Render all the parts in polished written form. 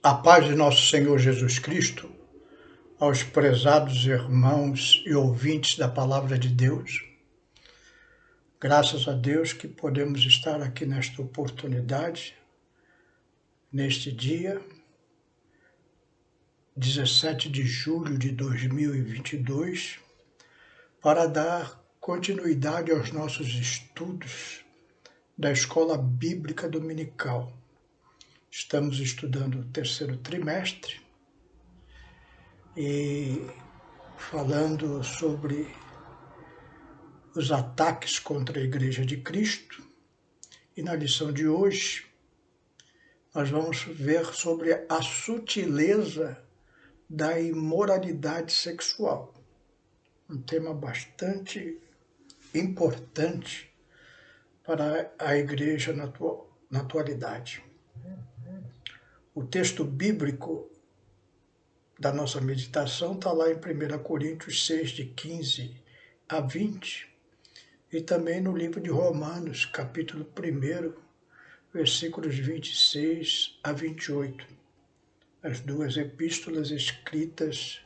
A paz de nosso Senhor Jesus Cristo, aos prezados irmãos e ouvintes da Palavra de Deus. Graças a Deus que podemos estar aqui nesta oportunidade, neste dia, 17 de julho de 2022, para dar continuidade aos nossos estudos da Escola Bíblica Dominical. Estamos estudando o terceiro trimestre e falando sobre os ataques contra a Igreja de Cristo. E na lição de hoje, nós vamos ver sobre a sutileza da imoralidade sexual. Um tema bastante importante para a Igreja na atualidade. O texto bíblico da nossa meditação está lá em 1 Coríntios 6, de 15 a 20, e também no livro de Romanos, capítulo 1, versículos 26 a 28. As duas epístolas escritas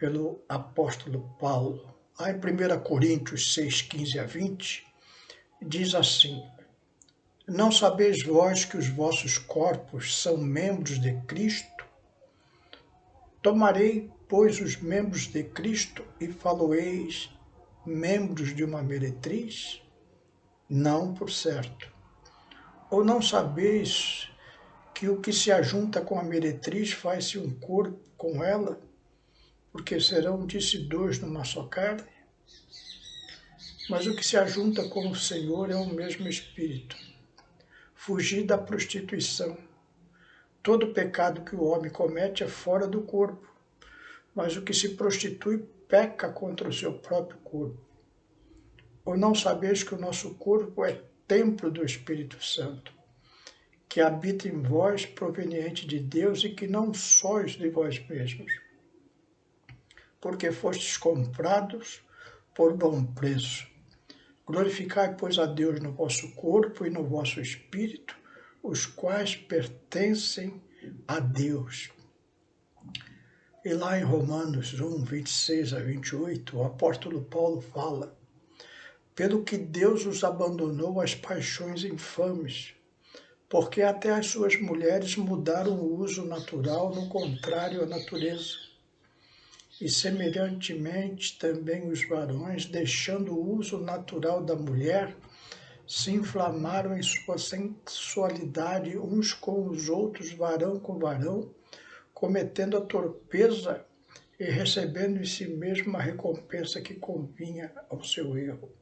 pelo apóstolo Paulo. Lá em 1 Coríntios 6, 15 a 20, diz assim: Não sabeis vós que os vossos corpos são membros de Cristo? Tomarei, pois, os membros de Cristo e faloeis membros de uma meretriz? Não, por certo. Ou não sabeis que o que se ajunta com a meretriz faz-se um corpo com ela, porque serão disse dois numa só carne? Mas o que se ajunta com o Senhor é o mesmo Espírito. Fugir da prostituição. Todo pecado que o homem comete é fora do corpo, mas o que se prostitui peca contra o seu próprio corpo. Ou não sabeis que o nosso corpo é templo do Espírito Santo, que habita em vós, proveniente de Deus, e que não sois de vós mesmos, porque fostes comprados por bom preço. Glorificai, pois, a Deus no vosso corpo e no vosso espírito, os quais pertencem a Deus. E lá em Romanos 1, 26 a 28, o apóstolo Paulo fala: Pelo que Deus os abandonou às paixões infames, porque até as suas mulheres mudaram o uso natural no contrário à natureza. E semelhantemente também os varões, deixando o uso natural da mulher, se inflamaram em sua sensualidade uns com os outros, varão com varão, cometendo a torpeza e recebendo em si mesmo a recompensa que convinha ao seu erro.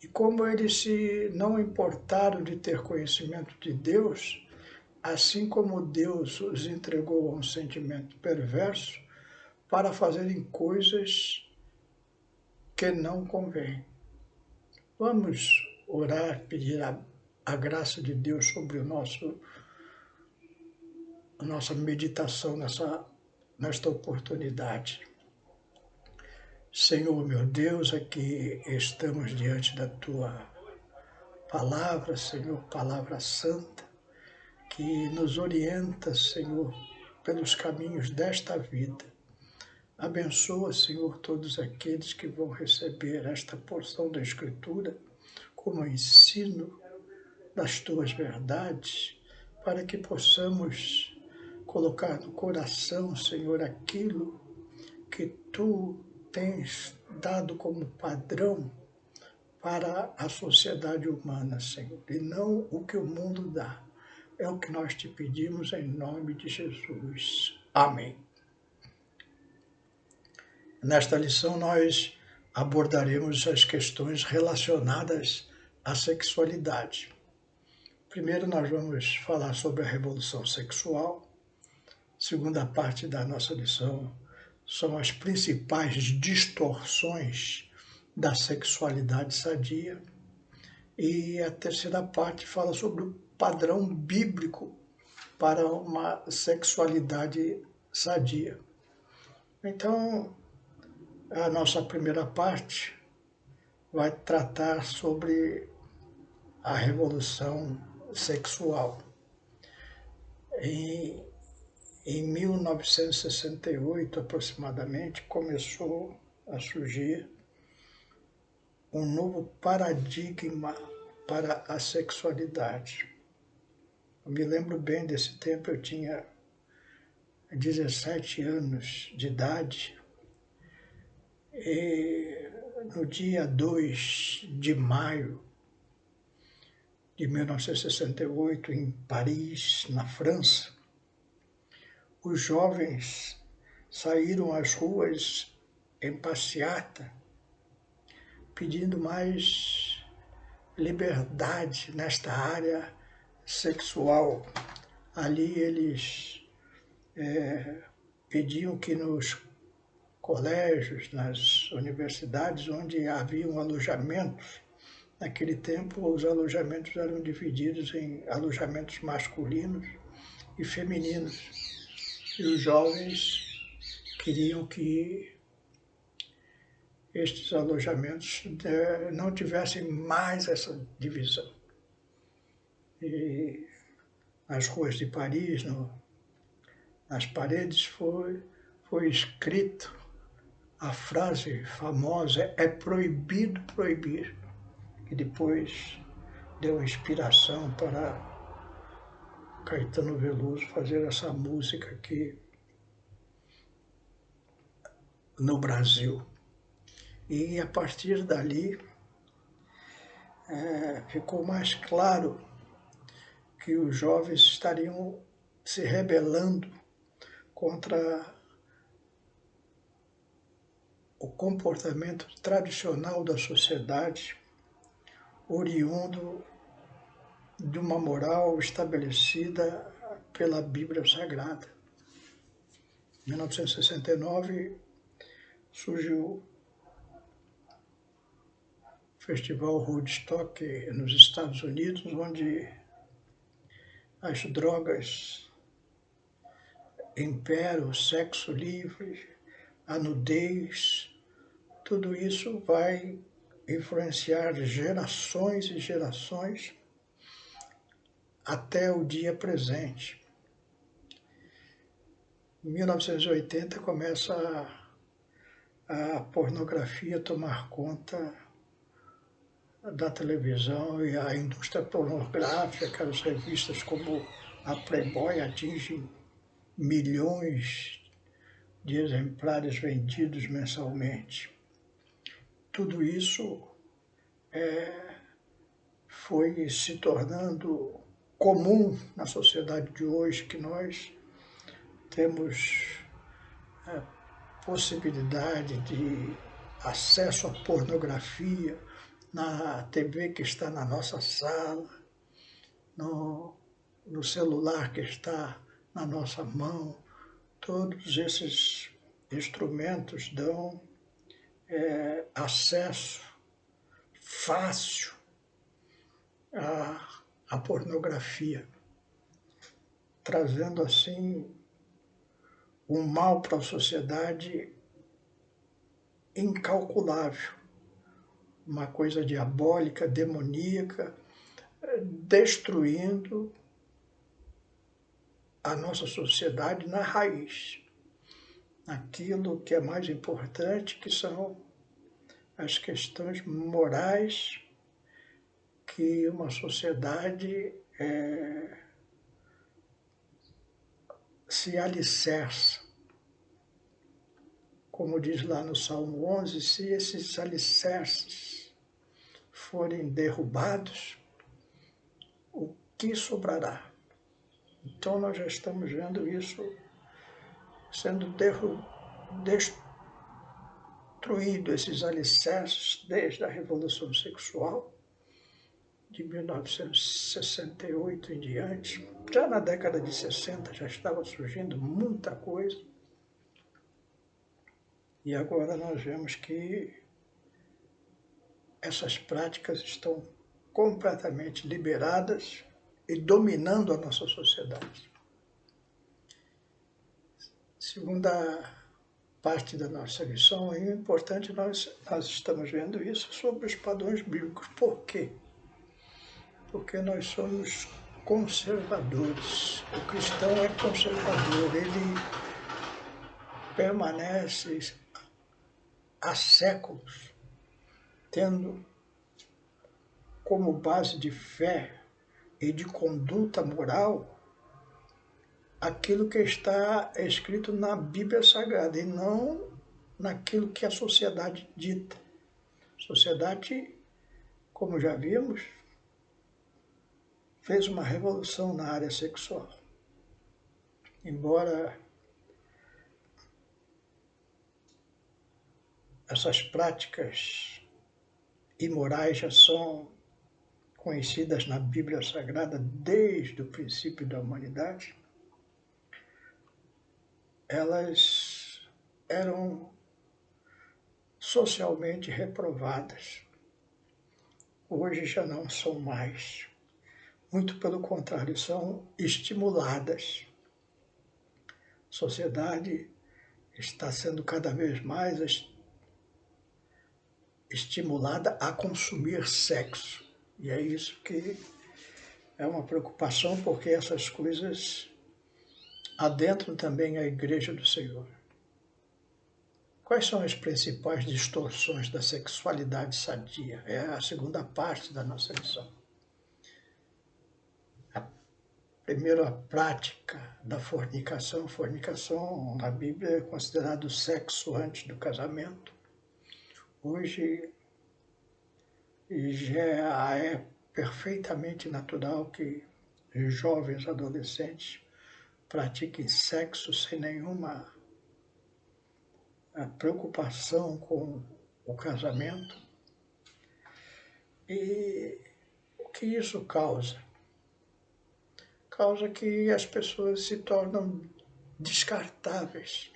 E como eles se não importaram de ter conhecimento de Deus, assim como Deus os entregou a um sentimento perverso para fazerem coisas que não convêm. Vamos orar, pedir a graça de Deus sobre a nossa meditação nesta oportunidade. Senhor, meu Deus, aqui estamos diante da Tua palavra, Senhor, palavra santa, que nos orienta, Senhor, pelos caminhos desta vida. Abençoa, Senhor, todos aqueles que vão receber esta porção da Escritura como ensino das Tuas verdades, para que possamos colocar no coração, Senhor, aquilo que Tu tens dado como padrão para a sociedade humana, Senhor, e não o que o mundo dá. É o que nós te pedimos em nome de Jesus. Amém. Nesta lição nós abordaremos as questões relacionadas à sexualidade. Primeiro nós vamos falar sobre a revolução sexual. Segunda parte da nossa lição são as principais distorções da sexualidade sadia. E a terceira parte fala sobre o padrão bíblico para uma sexualidade sadia. Então, a nossa primeira parte vai tratar sobre a revolução sexual. Em, em 1968, aproximadamente, começou a surgir um novo paradigma para a sexualidade. Eu me lembro bem desse tempo, eu tinha 17 anos de idade, e no dia 2 de maio de 1968, em Paris, na França, os jovens saíram às ruas em passeata, pedindo mais liberdade nesta área sexual. Ali eles pediam que nos colégios, nas universidades, onde haviam alojamentos, naquele tempo os alojamentos eram divididos em alojamentos masculinos e femininos. E os jovens queriam que estes alojamentos não tivessem mais essa divisão. E nas ruas de Paris, nas paredes, foi escrito a frase famosa: é proibido proibir, que depois deu inspiração para Caetano Veloso fazer essa música aqui no Brasil. E a partir dali ficou mais claro que os jovens estariam se rebelando contra o comportamento tradicional da sociedade, oriundo de uma moral estabelecida pela Bíblia Sagrada. Em 1969 surgiu o Festival Woodstock nos Estados Unidos, onde as drogas imperam, o sexo livre, a nudez, tudo isso vai influenciar gerações e gerações até o dia presente. Em 1980 começa a pornografia tomar conta da televisão, e a indústria pornográfica, aquelas revistas como a Playboy, atingem milhões de exemplares vendidos mensalmente. Tudo isso foi se tornando comum na sociedade de hoje, que nós temos a possibilidade de acesso à pornografia na TV que está na nossa sala, no celular que está na nossa mão. Todos esses instrumentos dão acesso fácil à pornografia, trazendo assim um mal para a sociedade incalculável, uma coisa diabólica, demoníaca, destruindo a nossa sociedade na raiz, naquilo que é mais importante, que são as questões morais que uma sociedade se alicerça. Como diz lá no Salmo 11, se esses alicerces forem derrubados, o que sobrará? Então nós já estamos vendo isso sendo destruído, esses alicerces, desde a Revolução Sexual de 1968 em diante. Já na década de 60 já estava surgindo muita coisa. E agora nós vemos que essas práticas estão completamente liberadas e dominando a nossa sociedade. Segunda parte da nossa lição, é importante nós estamos vendo isso sobre os padrões bíblicos. Por quê? Porque nós somos conservadores. O cristão é conservador, ele permanece há séculos tendo como base de fé e de conduta moral aquilo que está escrito na Bíblia Sagrada e não naquilo que a sociedade dita. A sociedade, como já vimos, fez uma revolução na área sexual. Embora essas práticas imorais já são conhecidas na Bíblia Sagrada desde o princípio da humanidade, elas eram socialmente reprovadas. Hoje já não são mais. Muito pelo contrário, são estimuladas. A sociedade está sendo cada vez mais estimulada a consumir sexo. E é isso que é uma preocupação, porque essas coisas adentram também a Igreja do Senhor. Quais são as principais distorções da sexualidade sadia? É a segunda parte da nossa lição. Primeiro, a prática da fornicação. Fornicação, na Bíblia, é considerado sexo antes do casamento. Hoje, já é perfeitamente natural que jovens adolescentes pratiquem sexo sem nenhuma preocupação com o casamento. E o que isso causa? Causa que as pessoas se tornam descartáveis.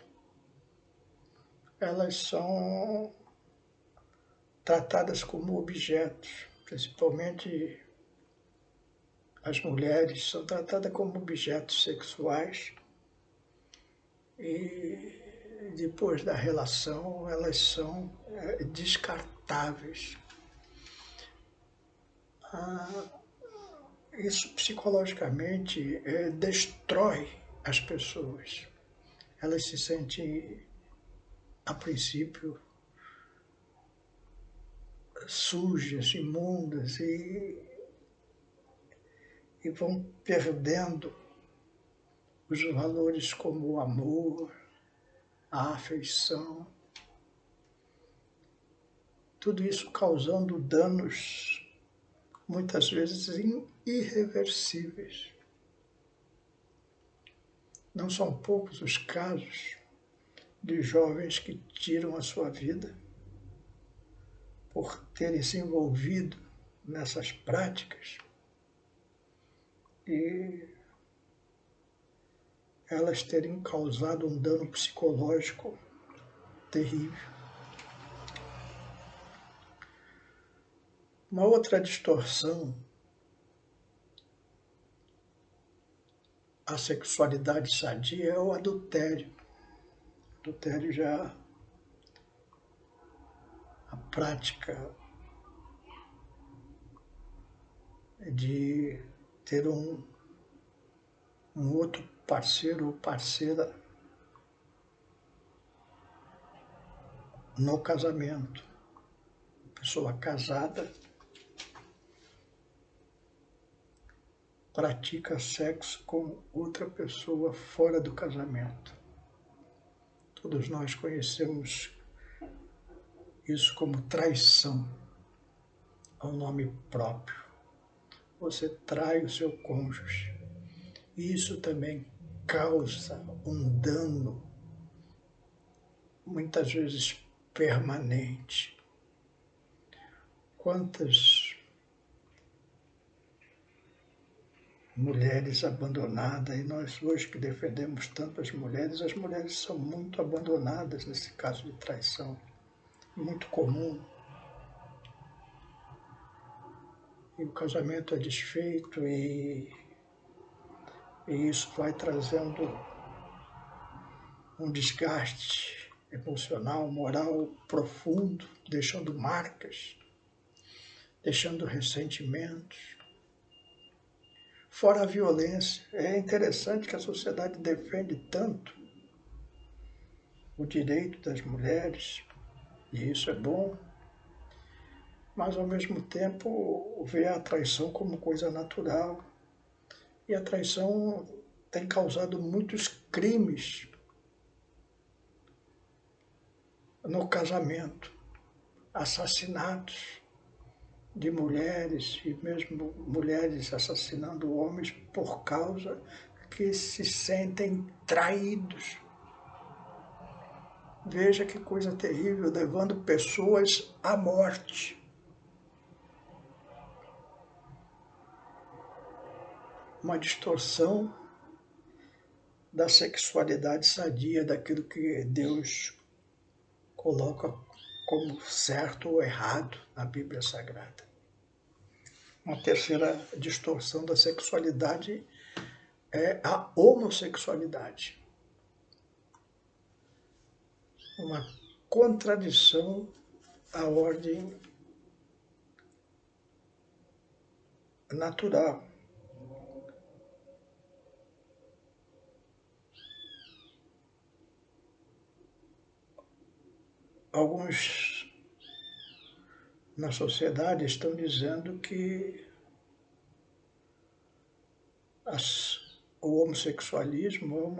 Elas são tratadas como objetos, principalmente as mulheres são tratadas como objetos sexuais e depois da relação elas são descartáveis. Isso psicologicamente destrói as pessoas. Elas se sentem, a princípio, sujas, imundas e vão perdendo os valores como o amor, a afeição. Tudo isso causando danos muitas vezes irreversíveis. Não são poucos os casos de jovens que tiram a sua vida por terem se envolvido nessas práticas e elas terem causado um dano psicológico terrível. Uma outra distorção à sexualidade sadia é o adultério. O adultério já a prática de ter um outro parceiro ou parceira no casamento. Pessoa casada pratica sexo com outra pessoa fora do casamento. Todos nós conhecemos isso como traição ao nome próprio. Você trai o seu cônjuge. E isso também causa um dano, muitas vezes permanente. Quantas mulheres abandonadas, e nós hoje que defendemos tanto as mulheres são muito abandonadas nesse caso de traição, muito comum. E o casamento é desfeito e isso vai trazendo um desgaste emocional, moral profundo, deixando marcas, deixando ressentimentos, fora a violência. É interessante que a sociedade defende tanto o direito das mulheres, e isso é bom, mas ao mesmo tempo vê a traição como coisa natural. E a traição tem causado muitos crimes no casamento, assassinatos de mulheres e mesmo mulheres assassinando homens por causa que se sentem traídos. Veja que coisa terrível, levando pessoas à morte. Uma distorção da sexualidade sadia, daquilo que Deus coloca como certo ou errado na Bíblia Sagrada. Uma terceira distorção da sexualidade é a homossexualidade. Uma contradição à ordem natural. Alguns na sociedade estão dizendo que o homossexualismo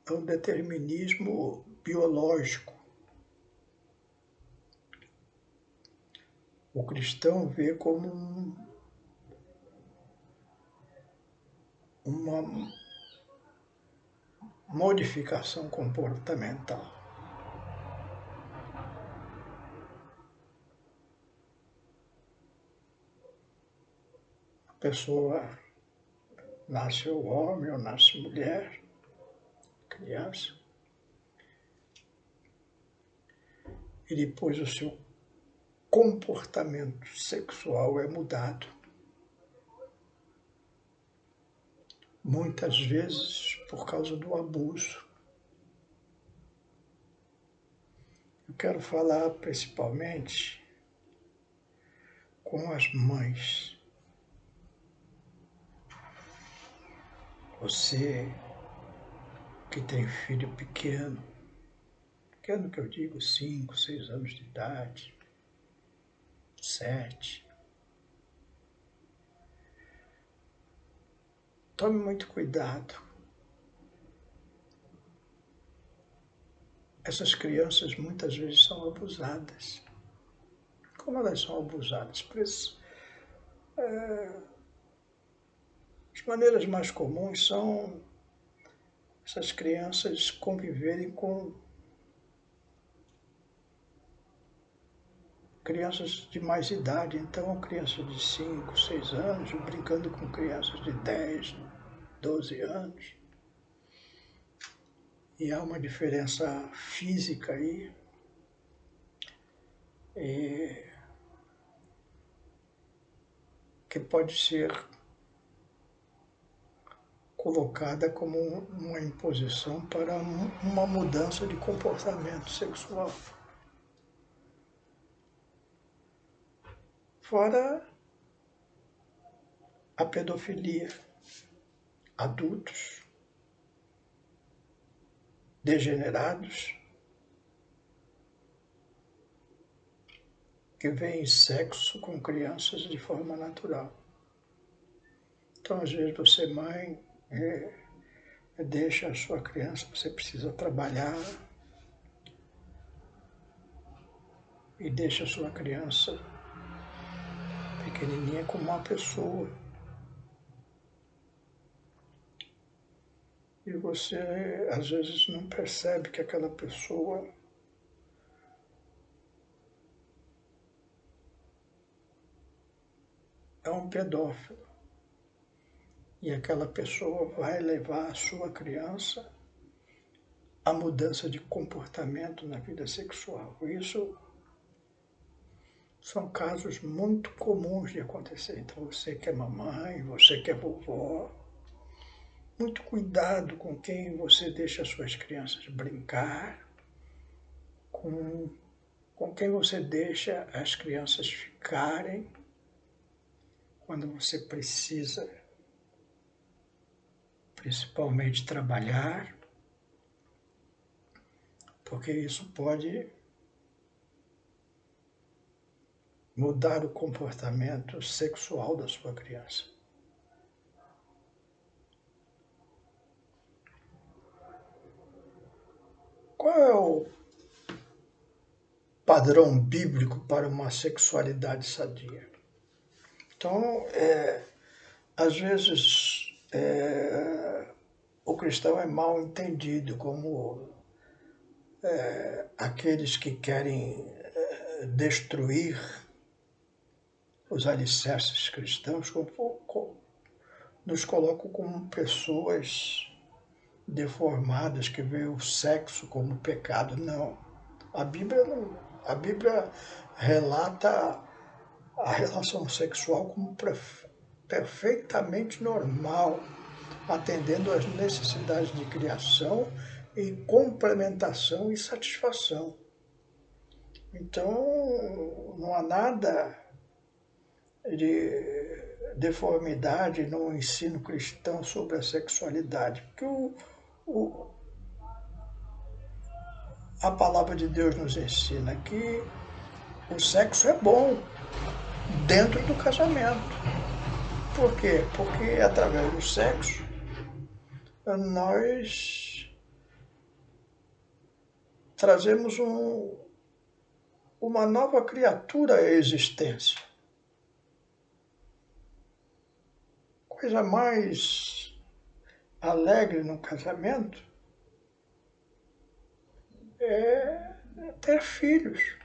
é um determinismo biológico. O cristão vê como uma modificação comportamental. A pessoa nasce homem ou nasce mulher, criança, e depois o seu comportamento sexual é mudado. Muitas vezes por causa do abuso. Eu quero falar principalmente com as mães. Você que tem filho pequeno que eu digo 5, 6 anos de idade, 7. Tome muito cuidado. Essas crianças muitas vezes são abusadas. Como elas são abusadas? As maneiras mais comuns são essas crianças conviverem com crianças de mais idade. Então, crianças de 5, 6 anos brincando com crianças de 10, 12 anos. E há uma diferença física aí. Que pode ser colocada como uma imposição para uma mudança de comportamento sexual. Fora a pedofilia. Adultos degenerados que veem sexo com crianças de forma natural. Então, às vezes, você, mãe, deixa a sua criança, você precisa trabalhar e deixa a sua criança pequenininha como uma pessoa. E você, às vezes, não percebe que aquela pessoa é um pedófilo. E aquela pessoa vai levar a sua criança à mudança de comportamento na vida sexual. Isso são casos muito comuns de acontecer. Então, você que é mamãe, você que é vovó, muito cuidado com quem você deixa as suas crianças brincar, com quem você deixa as crianças ficarem quando você precisa principalmente trabalhar, porque isso pode mudar o comportamento sexual da sua criança. Qual é o padrão bíblico para uma sexualidade sadia? Então, às vezes, o cristão é mal entendido como aqueles que querem destruir os alicerces cristãos, nos colocam como pessoas deformadas que veem o sexo como pecado. Não. A Bíblia relata a relação sexual como perfeitamente normal, atendendo às necessidades de criação e complementação e satisfação. Então, não há nada de deformidade no ensino cristão sobre a sexualidade, porque a palavra de Deus nos ensina que o sexo é bom dentro do casamento. Por quê? Porque através do sexo nós trazemos uma nova criatura à existência. Coisa mais alegre no casamento é ter filhos.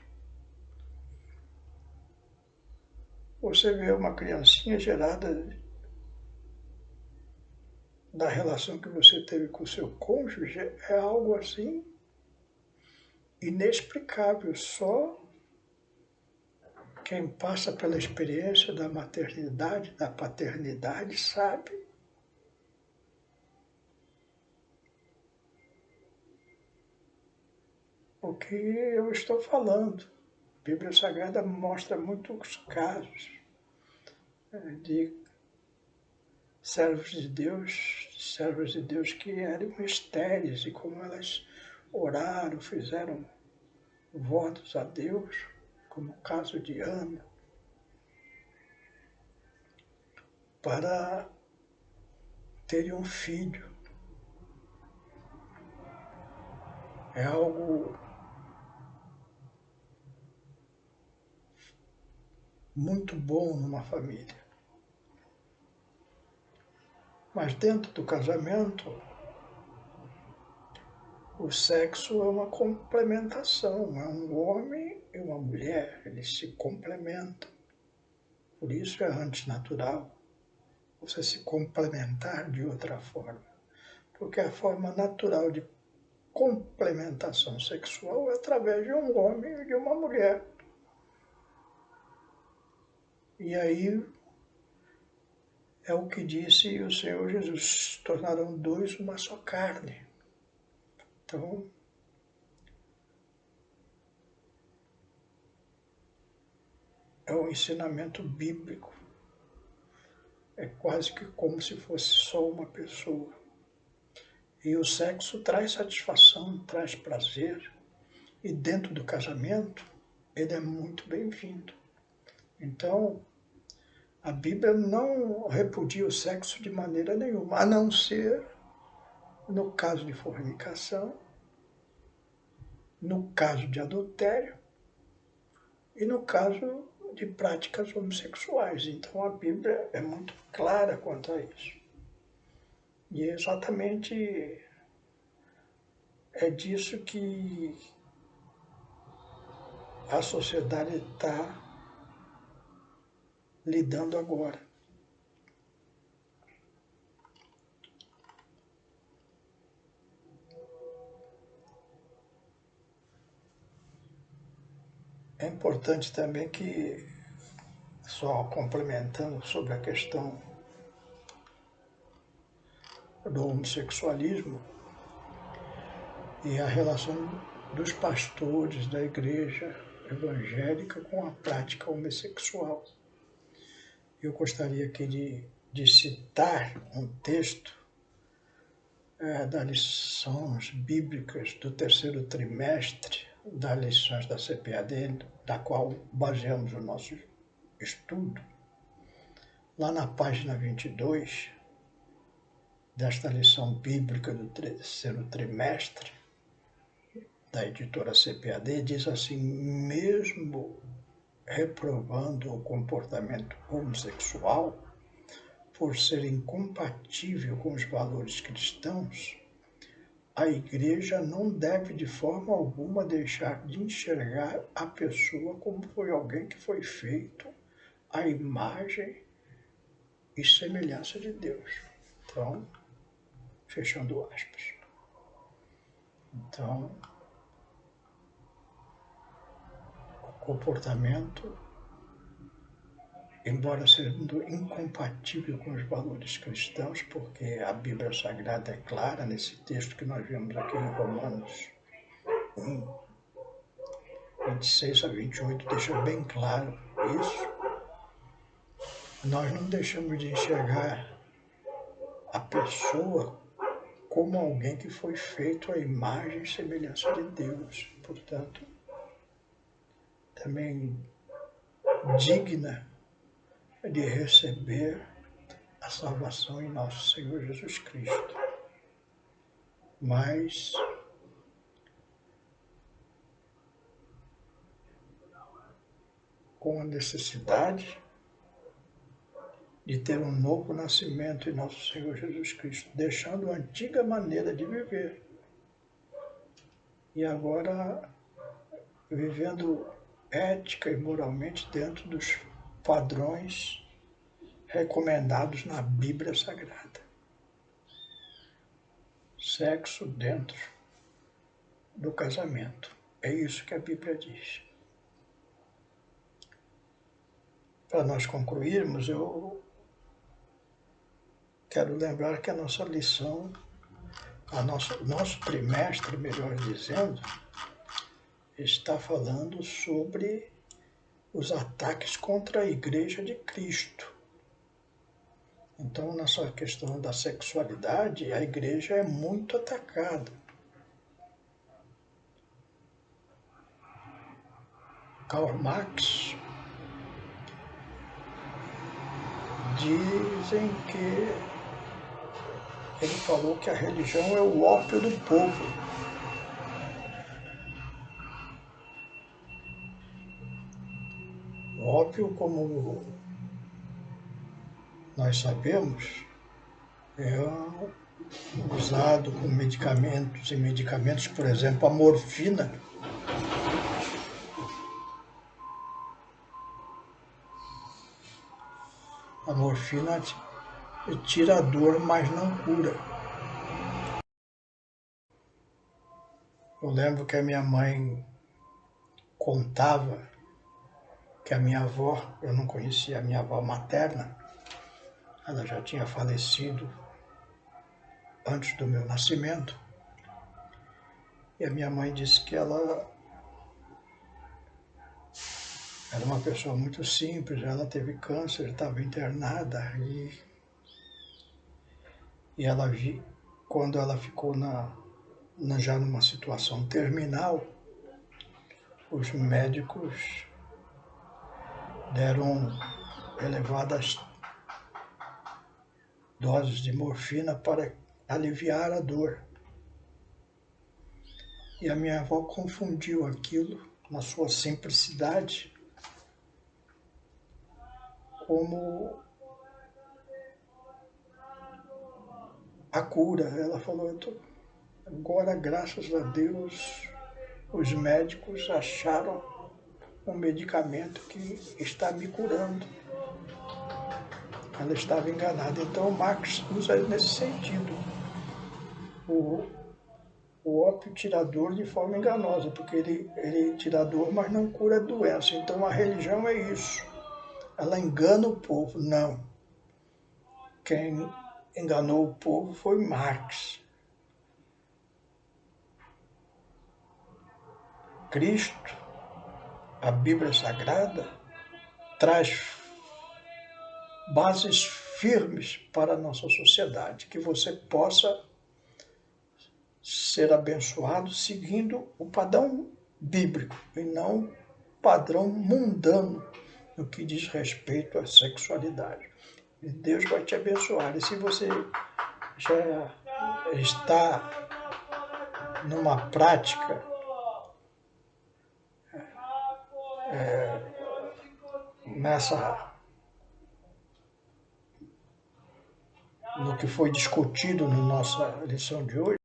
Você vê uma criancinha gerada da relação que você teve com o seu cônjuge, é algo assim inexplicável. Só quem passa pela experiência da maternidade, da paternidade, sabe. O que eu estou falando. A Bíblia Sagrada mostra muitos casos de servos de Deus que eram estéreis e como elas oraram, fizeram votos a Deus, como o caso de Ana, para terem um filho. É algo muito bom numa família. Mas dentro do casamento, o sexo é uma complementação, é um homem e uma mulher, eles se complementam. Por isso é antinatural você se complementar de outra forma. Porque a forma natural de complementação sexual é através de um homem e de uma mulher. E aí é o que disse o Senhor Jesus, tornarão dois uma só carne. Então, é um ensinamento bíblico. É quase que como se fosse só uma pessoa. E o sexo traz satisfação, traz prazer. E dentro do casamento, ele é muito bem-vindo. Então, a Bíblia não repudia o sexo de maneira nenhuma, a não ser no caso de fornicação, no caso de adultério e no caso de práticas homossexuais. Então a Bíblia é muito clara quanto a isso. E é exatamente disso que a sociedade está lidando agora. É importante também que, só complementando sobre a questão do homossexualismo e a relação dos pastores da igreja evangélica com a prática homossexual. Eu gostaria aqui de citar um texto das lições bíblicas do terceiro trimestre das lições da CPAD, da qual baseamos o nosso estudo, lá na página 22 desta lição bíblica do terceiro trimestre da editora CPAD, diz assim: mesmo reprovando o comportamento homossexual por ser incompatível com os valores cristãos, a Igreja não deve de forma alguma deixar de enxergar a pessoa como foi alguém que foi feito à imagem e semelhança de Deus. Então, fechando aspas. Então, o comportamento, embora sendo incompatível com os valores cristãos, porque a Bíblia Sagrada é clara nesse texto que nós vemos aqui em Romanos 1, 26 a 28, deixa bem claro isso. Nós não deixamos de enxergar a pessoa como alguém que foi feito à imagem e semelhança de Deus. Portanto, também digna de receber a salvação em nosso Senhor Jesus Cristo. Mas com a necessidade de ter um novo nascimento em nosso Senhor Jesus Cristo, deixando a antiga maneira de viver e agora vivendo ética e moralmente dentro dos padrões recomendados na Bíblia Sagrada. Sexo dentro do casamento. É isso que a Bíblia diz. Para nós concluirmos, eu quero lembrar que a nossa lição, nosso trimestre, melhor dizendo, está falando sobre os ataques contra a Igreja de Cristo. Então, nessa questão da sexualidade, a Igreja é muito atacada. Karl Marx dizem que ele falou que a religião é o ópio do povo. O ópio, como nós sabemos, é usado com medicamentos, por exemplo, a morfina. A morfina tira a dor, mas não cura. Eu lembro que a minha mãe contava que a minha avó, eu não conhecia a minha avó materna, ela já tinha falecido antes do meu nascimento, e a minha mãe disse que ela era uma pessoa muito simples, ela teve câncer, estava internada, e ela quando ela ficou já numa situação terminal, os médicos deram elevadas doses de morfina para aliviar a dor. E a minha avó confundiu aquilo, na sua simplicidade, como a cura. Ela falou: agora, graças a Deus, os médicos acharam um medicamento que está me curando. Ela estava enganada. Então, Marx usa nesse sentido o ópio tirador de forma enganosa, porque ele tira a dor, mas não cura a doença. Então, a religião é isso. Ela engana o povo. Não. Quem enganou o povo foi Marx. Cristo, a Bíblia Sagrada, traz bases firmes para a nossa sociedade, que você possa ser abençoado seguindo o padrão bíblico e não o padrão mundano no que diz respeito à sexualidade. E Deus vai te abençoar. E se você já está numa prática no que foi discutido na nossa lição de hoje,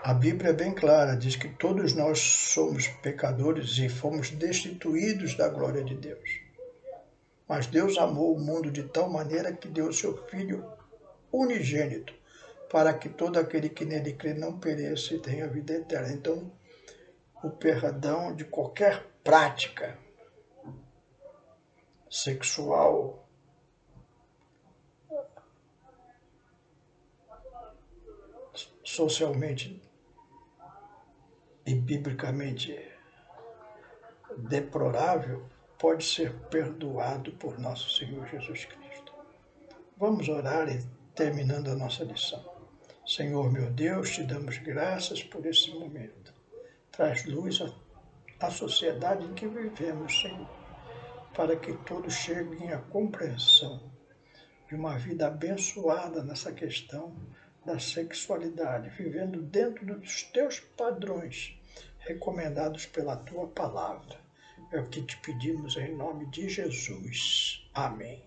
a Bíblia é bem clara, diz que todos nós somos pecadores e fomos destituídos da glória de Deus. Mas Deus amou o mundo de tal maneira que deu o seu Filho unigênito, para que todo aquele que nele crê não pereça e tenha vida eterna. Então, o perdão de qualquer prática sexual socialmente e biblicamente deplorável pode ser perdoado por nosso Senhor Jesus Cristo. Vamos orar e terminando a nossa lição. Senhor meu Deus, te damos graças por esse momento. Traz luz à sociedade em que vivemos, Senhor, para que todos cheguem à compreensão de uma vida abençoada nessa questão da sexualidade, vivendo dentro dos teus padrões recomendados pela tua palavra. É o que te pedimos em nome de Jesus. Amém.